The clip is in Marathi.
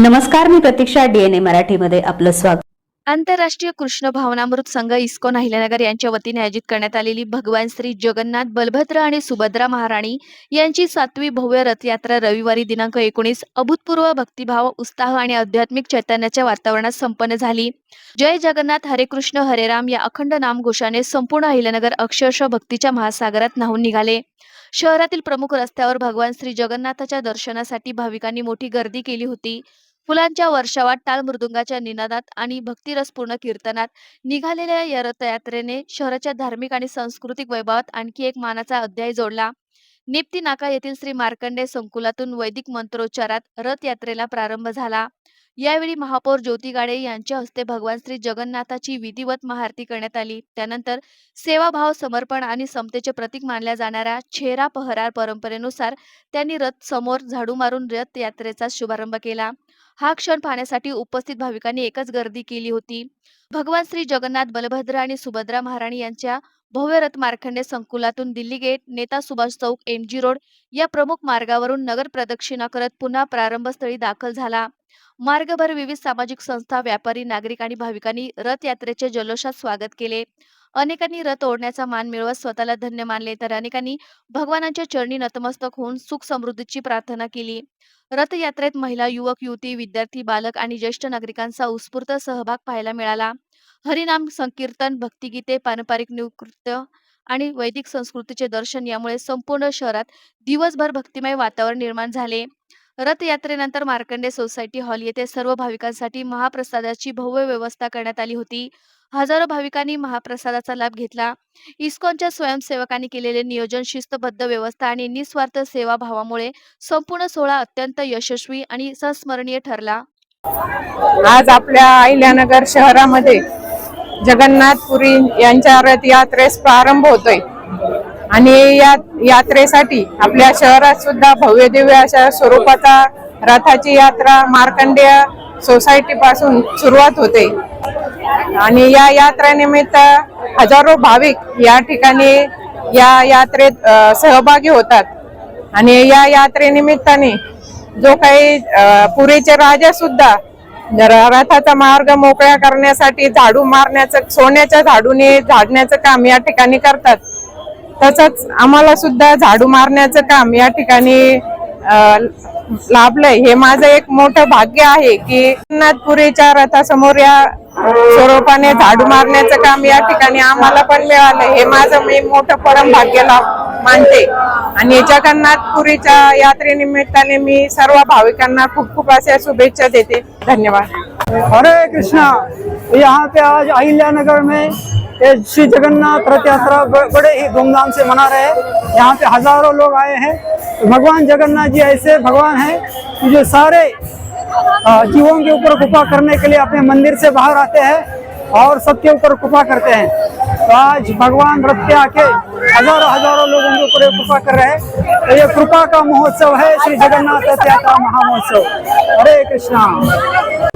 नमस्कार, मी प्रतीक्षा, DNA मराठीमध्ये आपलं स्वागत। आंतरराष्ट्रीय कृष्ण भावनामृत संघ इस्कॉन अहिल्यानगर यांच्या वतीने आयोजित करण्यात आलेली भगवान श्री जगन्नाथ, बलभद्र आणि सुभद्रा महाराणी यांची 7वी भव्य रथयात्रा रविवारी दिनांक 19 अभूतपूर्व भक्तिभाव, उत्साह आणि आध्यात्मिक चैतन्याच्या वातावरणात संपन्न झाली। जय जगन्नाथ, हरे कृष्ण हरे राम या अखंड नामघोषाने संपूर्ण अहिल्यानगर अक्षरशः भक्तीच्या महासागरात न्हाऊन निघाले। शहरातील प्रमुख रस्त्यावर भगवान श्री जगन्नाथाच्या दर्शनासाठी भाविकांनी मोठी गर्दी केली होती। फुलांच्या वर्षावात, टाळ मृदुंगाच्या निनादात आणि भक्तिरसपूर्ण कीर्तनात निघालेल्या या रथयात्रेने शहराच्या धार्मिक आणि सांस्कृतिक वैभवात आणखी एक मानाचा अध्याय जोडला। निप्ती नाका येथील श्री मार्कंडेय संकुलातून वैदिक मंत्रोच्चारात रथयात्रेला प्रारंभ झाला। यावेळी महापौर ज्योती गाडे यांच्या हस्ते भगवान श्री जगन्नाथाची विधिवत महाआरती करण्यात आली। त्यानंतर सेवाभाव, समर्पण आणि समतेचे प्रतीक मानल्या जाणाऱ्या छेरा पहरार परंपरेनुसार त्यांनी रथ समोर झाडू मारून रथयात्रेचा शुभारंभ केला। हा क्षण पाहण्यासाठी उपस्थित भाविकांनी एकच गर्दी केली होती। भगवान श्री जगन्नाथ, बलभद्र आणि सुभद्रा महाराणी यांच्या भव्य रथ मार्कंडेय संकुलातून दिल्ली गेट, नेता सुभाष चौक, MG रोड या प्रमुख मार्गावरून नगर प्रदक्षिणा करत पुन्हा प्रारंभस्थळी दाखल झाला। मार्गभर विविध सामाजिक संस्था, व्यापारी, नागरिक आणि भाविकांनी रथयात्रेचे जल्लोषात स्वागत केले। अनेकांनी रथ ओढण्याचा मान मिळवत स्वतःला धन्य मानले, तर अनेकांनी भगवानांच्या चरणी नतमस्तक होऊन सुख समृद्धीची प्रार्थना केली। रथयात्रेत महिला, युवक, युवती, विद्यार्थी, बालक आणि ज्येष्ठ नागरिकांचा उत्स्फूर्त सहभाग पाहायला मिळाला। हरिनाम संकीर्तन, भक्तिगीते, पारंपरिक नृत्य आणि वैदिक संस्कृतीचे दर्शन यामुळे संपूर्ण शहरात दिवसभर भक्तिमय वातावरण निर्माण झाले। रथयात्रेनंतर मार्कंडेय सोसायटी हॉल येथे सर्व भाविकांसाठी महाप्रसादाची भव्य व्यवस्था करण्यात आली होती। हजारो भाविकांनी महाप्रसादाचा लाभ घेतला। इस्कॉनच्या स्वयंसेवकांनी केलेले नियोजन, शिस्तबद्ध व्यवस्था आणि निस्वार्थ सेवाभावामुळे संपूर्ण सोहळा अत्यंत यशस्वी आणि संस्मरणीय ठरला। आज आपल्या अहिल्यानगर शहरामध्ये जगन्नाथपुरी यांच्या रथयात्रेस प्रारंभ होतोय आणि या यात्रेसाठी आपल्या शहरात सुद्धा भव्य दिव्य अशा स्वरूपाचा रथाची यात्रा मार्कंडेय सोसायटी पासून सुरुवात होते आणि या यात्रेनिमित्त हजारो भाविक या ठिकाणी या यात्रेत सहभागी होतात आणि या यात्रेनिमित्ताने जो काही पुरीचे राजा सुद्धा रथाचा मार्ग मोकळा करण्यासाठी झाडू मारण्याचं, सोन्याच्या झाडूने झाडण्याचं काम या ठिकाणी करतात। तसंच आम्हाला सुद्धा झाडू मारण्याचं काम या ठिकाणी लाभलंय। हे माझं एक मोठं भाग्य आहे की जगन्नाथपुरीच्या रथासमोर या स्वरूपाने झाडू मारण्याचं काम या ठिकाणी आम्हाला पण मिळालं। हे माझं मी मोठं परम भाग्य मानते आणि जगन्नाथपुरीच्या यात्रेनिमित्ताने मी सर्व भाविकांना खूप खूप अशा शुभेच्छा देते। धन्यवाद। हरे कृष्णा। यहाँ पे आज अहिल्यानगर में श्री जगन्नाथ रथ यात्रा बड़े ही धूमधाम से मना रहे हैं। यहाँ पे हजारों लोग आए हैं। भगवान जगन्नाथ जी ऐसे भगवान हैं कि जो सारे जीवों के ऊपर कृपा करने के लिए अपने मंदिर से बाहर आते हैं और सबके ऊपर कृपा करते हैं। तो आज भगवान रथ पे आके हजारों लोगों के ऊपर कृपा कर रहे हैं। तो ये कृपा का महोत्सव है श्री जगन्नाथ रथ यात्रा महामहोत्सव। हरे कृष्णा।